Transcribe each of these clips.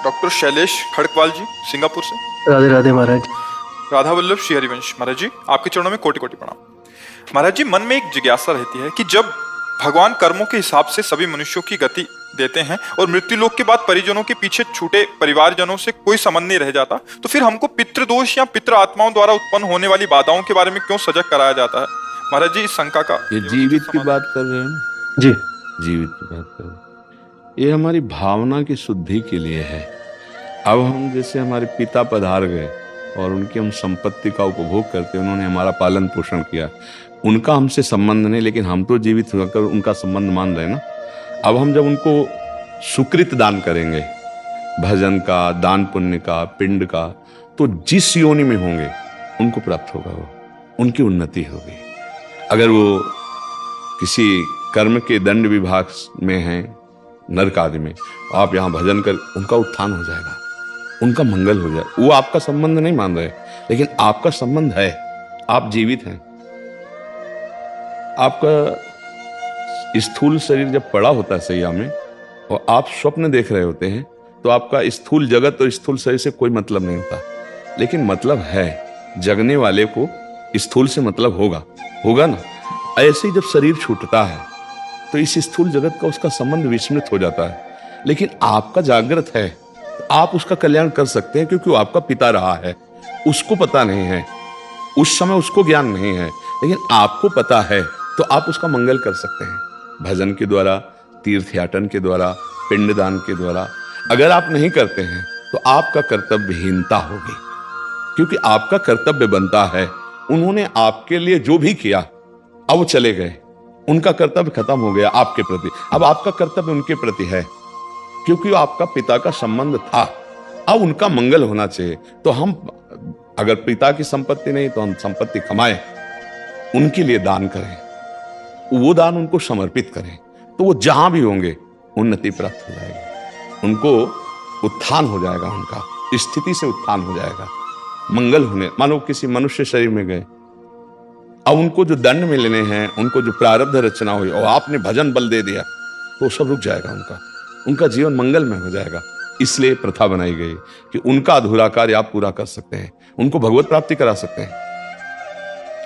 Doctor Shailesh Kharkwal जी, Singapore से। राधे राधे महाराज। राधा वल्लभ श्री हरिवंश महाराज जी, आपके चरणों में कोटि कोटि प्रणाम। महाराज जी, मन में एक जिज्ञासा रहती है कि जब भगवान कर्मों के हिसाब से सभी मनुष्यों की गति देते हैं और मृत्यु लोक के बाद परिजनों के पीछे छूटे परिवारजनों से कोई संबंध नहीं रह जाता, तो फिर हमको पितृदोष या पितृ आत्माओं द्वारा उत्पन्न होने वाली बाधाओं के बारे में क्यों सजग कराया जाता है? महाराज जी, इस शंका का ये जीवित की बात कर रहे हो ना? जी जीवित की बात कर रहे हो। ये हमारी भावना की शुद्धि के लिए है। अब हम जैसे हमारे पिता पधार गए और उनकी हम संपत्ति का उपभोग करते, उन्होंने हमारा पालन पोषण किया, उनका हमसे संबंध नहीं, लेकिन हम तो जीवित होकर उनका संबंध मान रहे हैं ना। अब हम जब उनको सुकृत दान करेंगे, भजन का, दान पुण्य का, पिंड का, तो जिस योनि में होंगे उनको प्राप्त होगा, वो उनकी उन्नति होगी। अगर वो किसी कर्म के दंड विभाग में हैं, नरक आदि में, आप यहाँ भजन कर, उनका उत्थान हो जाएगा, उनका मंगल हो जाएगा। वो आपका संबंध नहीं मान रहे, लेकिन आपका संबंध है, आप जीवित हैं। आपका स्थूल शरीर जब पड़ा होता है सैया में और आप स्वप्न देख रहे होते हैं, तो आपका स्थूल जगत और स्थूल शरीर से कोई मतलब नहीं होता, लेकिन मतलब है, जगने वाले को स्थूल से मतलब होगा ना। ऐसे ही जब शरीर छूटता है तो इस स्थूल जगत का उसका संबंध विस्मृत हो जाता है, लेकिन आपका जागृत है, आप उसका कल्याण कर सकते हैं, क्योंकि वो आपका पिता रहा है। उसको पता नहीं है, उस समय उसको ज्ञान नहीं है, लेकिन आपको पता है, तो आप उसका मंगल कर सकते हैं भजन के द्वारा, तीर्थयाटन के द्वारा, पिंडदान के द्वारा। अगर आप नहीं करते हैं तो आपका कर्तव्यहीनता होगी, क्योंकि आपका कर्तव्य बनता है। उन्होंने आपके लिए जो भी किया, अब वो चले गए, उनका कर्तव्य खत्म हो गया आपके प्रति। अब आपका कर्तव्य उनके प्रति है, क्योंकि आपका पिता का संबंध था। अब उनका मंगल होना चाहिए। तो हम अगर पिता की संपत्ति नहीं, तो हम संपत्ति कमाएं, उनके लिए दान करें, वो दान उनको समर्पित करें, तो वो जहां भी होंगे उन्नति प्राप्त हो जाएगी, उनको उत्थान हो जाएगा, उनका स्थिति से उत्थान हो जाएगा, मंगल होने। मानो किसी मनुष्य शरीर में गए, अब उनको जो दंड मिलने हैं, उनको जो प्रारब्ध रचना हुई, और आपने भजन बल दे दिया, तो सब रुक जाएगा, उनका जीवन मंगलमय हो जाएगा। इसलिए प्रथा बनाई गई कि उनका अधूरा कार्य आप पूरा कर सकते हैं, उनको भगवत प्राप्ति करा सकते हैं।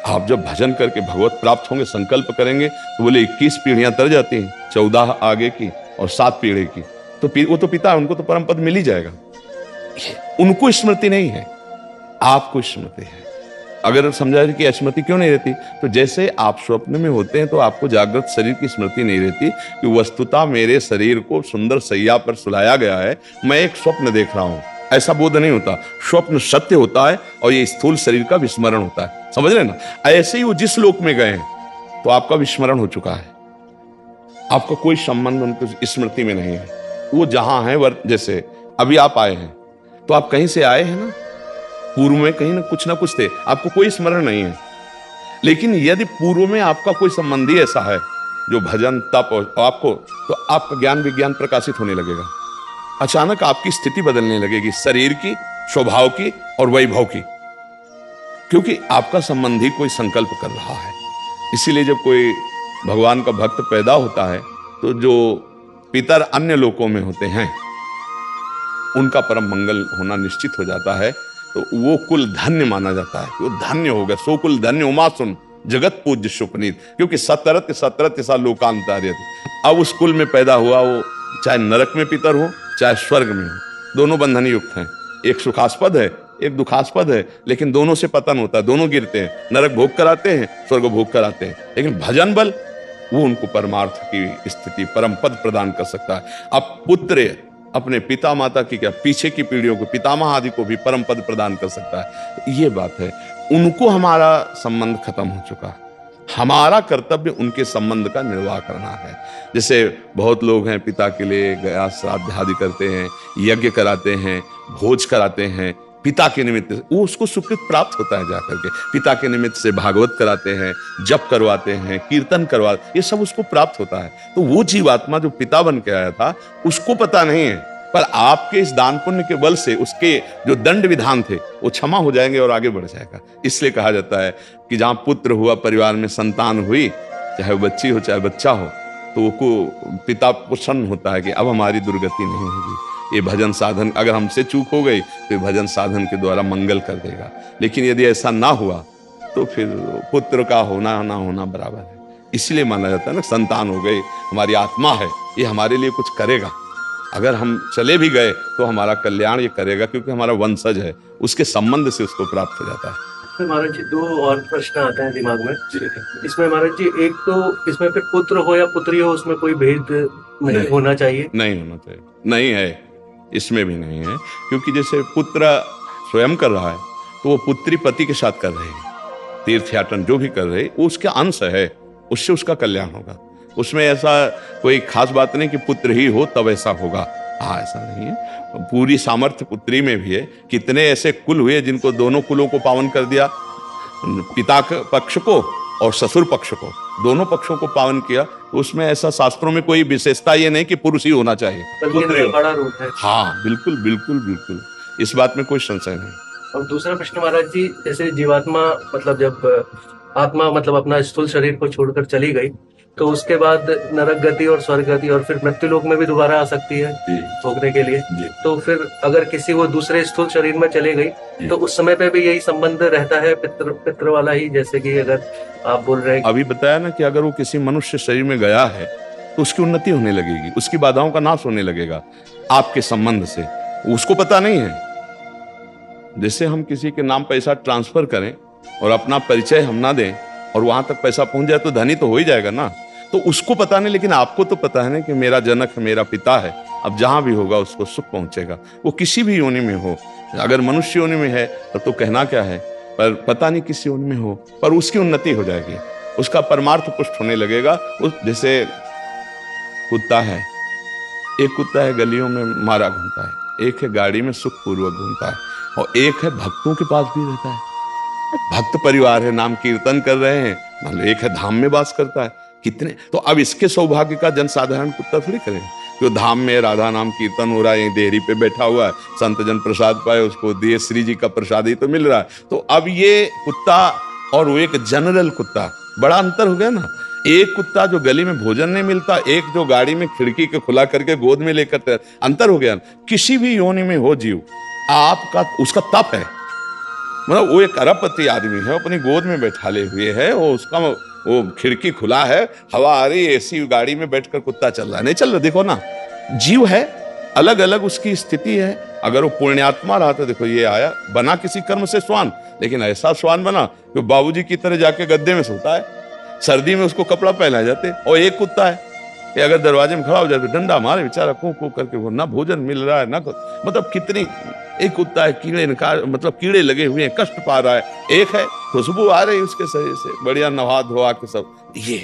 आप जब भजन करके भगवत प्राप्त होंगे, संकल्प करेंगे, तो बोले 21 पीढ़ियां तर जाती हैं, 14 आगे की और 7 पीढ़ी की, तो वो तो पिता है, उनको तो परम पद मिल ही जाएगा। उनको स्मृति नहीं है, आपको स्मृति है। अगर समझा कि स्मृति क्यों नहीं रहती, तो जैसे आप स्वप्न में होते हैं तो आपको जागृत शरीर की स्मृति नहीं रहती कि वस्तुतः मेरे शरीर को सुंदर सैया पर सुलाया गया है, मैं एक स्वप्न देख रहा हूं, ऐसा बोध नहीं होता। स्वप्न सत्य होता है और ये स्थूल शरीर का विस्मरण होता है, समझ रहे ना। ऐसे ही वो जिस लोक में गए हैं, तो आपका विस्मरण हो चुका है, आपका कोई संबंध उनकी स्मृति में नहीं है। वो जहां है, जैसे अभी आप आए हैं, तो आप कहीं से आए हैं ना, पूर्व में कहीं ना कुछ थे, आपको कोई स्मरण नहीं है। लेकिन यदि पूर्व में आपका कोई संबंधी ऐसा है जो भजन तप और आपको, तो आपका ज्ञान विज्ञान प्रकाशित होने लगेगा, अचानक आपकी स्थिति बदलने लगेगी, शरीर की, स्वभाव की और वैभव की, क्योंकि आपका संबंधी कोई संकल्प कर रहा है। इसीलिए जब कोई भगवान का भक्त पैदा होता है, तो जो पितर अन्य लोकों में होते हैं, उनका परम मंगल होना निश्चित हो जाता है। तो वो कुल धन्य माना जाता है, वो धन्य हो गया, सो कुल धन्य उमा सुन जगत पूज्य सुपनीत, क्योंकि सतरत सा लोकांतर्यत। अब उस कुल में पैदा हुआ, वो चाहे नरक में पितर हो, चाहे स्वर्ग में हो, दोनों बंधन युक्त हैं। एक सुखास्पद है, एक दुखास्पद है, लेकिन दोनों से पतन होता है, दोनों गिरते हैं, नरक भोग कराते हैं, स्वर्ग भोग कराते हैं। लेकिन भजन बल वो उनको परमार्थ की स्थिति, परम पद प्रदान कर सकता है। अब पुत्र अपने पिता माता की क्या, पीछे की पीढ़ियों को, पितामह आदि को भी परम पद प्रदान कर सकता है। ये बात है, उनको हमारा संबंध खत्म हो चुका है, हमारा कर्तव्य उनके संबंध का निर्वाह करना है। जैसे बहुत लोग हैं, पिता के लिए गया श्राद्ध आदि करते हैं, यज्ञ कराते हैं, भोज कराते हैं, पिता के निमित्त वो उसको सुकृत प्राप्त होता है। जाकर के पिता के निमित्त से भागवत कराते हैं, जप करवाते हैं, कीर्तन करवाते, ये सब उसको प्राप्त होता है। तो वो जीवात्मा जो पिता बन के आया था, उसको पता नहीं है, पर आपके इस दान पुण्य के बल से उसके जो दंड विधान थे वो क्षमा हो जाएंगे और आगे बढ़ जाएगा। इसलिए कहा जाता है कि जहां पुत्र हुआ, परिवार में संतान हुई, चाहे वो बच्ची हो चाहे बच्चा हो, तो वो पिता प्रसन्न होता है कि अब हमारी दुर्गति नहीं होगी। ये भजन साधन, अगर हमसे चूक हो गई तो ये भजन साधन के द्वारा मंगल कर देगा। लेकिन यदि ऐसा ना हुआ तो फिर पुत्र का होना ना होना बराबर है। इसलिए माना जाता है ना, संतान हो गई, हमारी आत्मा है, ये हमारे लिए कुछ करेगा। अगर हम चले भी गए तो हमारा कल्याण ये करेगा, क्योंकि हमारा वंशज है, उसके संबंध से उसको प्राप्त हो जाता है। तो महाराज जी, दो और प्रश्न आते हैं दिमाग में इसमें महाराज जी। एक तो इसमें फिर पुत्र हो या पुत्री हो, उसमें कोई भेद नहीं होना चाहिए? नहीं होना चाहिए, नहीं है, इसमें भी नहीं है। क्योंकि जैसे पुत्र स्वयं कर रहा है तो वो पुत्री पति के साथ कर रही है, तीर्थयाटन जो भी कर रही वो उसका अंश है, उससे उसका कल्याण होगा। उसमें ऐसा कोई खास बात नहीं कि पुत्र ही हो तब ऐसा होगा, हाँ ऐसा नहीं है। पूरी सामर्थ्य पुत्री में भी है। कितने ऐसे कुल हुए जिनको दोनों कुलों को पावन कर दिया, पिता पक्ष को और ससुर पक्ष को, दोनों पक्षों को पावन किया। तो उसमें ऐसा शास्त्रों में कोई विशेषता ये नहीं कि पुरुष ही होना चाहिए, बल्कि बड़ा रूप है। हाँ बिल्कुल बिल्कुल बिल्कुल, इस बात में कोई संशय नहीं। और दूसरा प्रश्न महाराज जी, जैसे जीवात्मा मतलब जब आत्मा मतलब अपना स्थूल शरीर को छोड़कर चली गई तो उसके बाद नरक गति और स्वर्ग गति और फिर मृत्यु लोक में भी दोबारा आ सकती है भोगने के लिए। तो फिर अगर किसी वो दूसरे स्थूल शरीर में चले गई तो उस समय पे भी यही संबंध रहता है पितृ वाला ही, जैसे कि अगर आप बोल रहे हैं अभी बताया ना कि अगर वो किसी मनुष्य शरीर में गया है तो उसकी उन्नति होने लगेगी, उसकी बाधाओं का नाश होने लगेगा आपके संबंध से, उसको पता नहीं है। जैसे हम किसी के नाम पैसा ट्रांसफर करें और अपना परिचय हम ना दें और वहां तक पैसा पहुंच जाए तो धनी तो हो ही जाएगा ना। तो उसको पता नहीं, लेकिन आपको तो पता है ना कि मेरा जनक मेरा पिता है, अब जहां भी होगा उसको सुख पहुंचेगा, वो किसी भी योनि में हो। अगर मनुष्य योनि में है तो कहना क्या है, पर पता नहीं किस योनि में हो, पर उसकी उन्नति हो जाएगी, उसका परमार्थ पुष्ट होने लगेगा। उस जैसे कुत्ता है, एक कुत्ता है गलियों में मारा घूमता है, एक है गाड़ी में सुख पूर्वक घूमता है, और एक है भक्तों के पास भी रहता है, भक्त परिवार है, नाम कीर्तन कर रहे हैं, मतलब एक है धाम में वास करता है। कितने तो अब इसके सौभाग्य का जनसाधारण कुत्ता थोड़ी करेगा, जो धाम में राधा नाम कीर्तन हो रहा है, देहरी पे बैठा हुआ है, संत जन प्रसाद पाए उसको दिए, श्री जी का प्रसाद ही तो मिल रहा है। तो अब ये कुत्ता और वो एक जनरल कुत्ता, बड़ा अंतर हो गया ना। एक कुत्ता जो गली में भोजन नहीं मिलता, एक जो गाड़ी में खिड़की के खुला करके गोद में लेकर, अंतर हो गया। किसी भी योनि में हो जीव, आपका उसका तप है, मतलब वो एक अरबपति आदमी है, अपनी गोद में बैठाले हुए है, वो उसका वो खिड़की खुला है, हवा आ रही, एसी गाड़ी में बैठकर कुत्ता चल रहा है, नहीं चल रहा। देखो ना, जीव है, अलग अलग उसकी स्थिति है। अगर वो पुण्यात्मा रहा तो देखो ये आया, बना किसी कर्म से स्वान, लेकिन ऐसा स्वान बना कि बाबूजी की तरह जाके गद्दे में सोता है, सर्दी में उसको कपड़ा पहनाए जाते। और एक कुत्ता है कि अगर दरवाजे में खड़ा हो जाए तो डंडा मारे बेचारा, कूं कूं करके, वो ना भोजन मिल रहा है ना, मतलब कितनी। एक कुत्ता है कीड़े मतलब कीड़े लगे हुए हैं, कष्ट पा रहा है, एक है खुशबू आ रही उसके शरीर से, बढ़िया नहा धोआ के सब। ये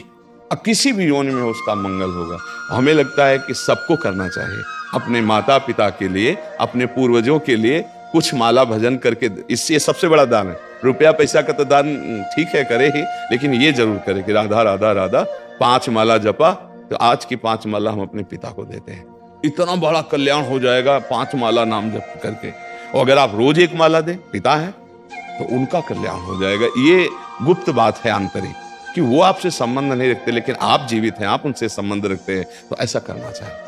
अब किसी भी योनि में उसका मंगल होगा। हमें लगता है कि सबको करना चाहिए, अपने माता पिता के लिए, अपने पूर्वजों के लिए कुछ माला भजन करके, इससे सबसे बड़ा दान है। रुपया पैसा का तो दान ठीक है करे ही, लेकिन ये जरूर करे कि राधा राधा राधा 5 माला जपा, तो आज की 5 माला हम अपने पिता को देते हैं, इतना बड़ा कल्याण हो जाएगा 5 माला नाम जप करके। और अगर आप रोज 1 माला दें, पिता है तो उनका कल्याण हो जाएगा। ये गुप्त बात है आंतरिक, कि वो आपसे संबंध नहीं रखते, लेकिन आप जीवित हैं, आप उनसे संबंध रखते हैं, तो ऐसा करना चाहिए।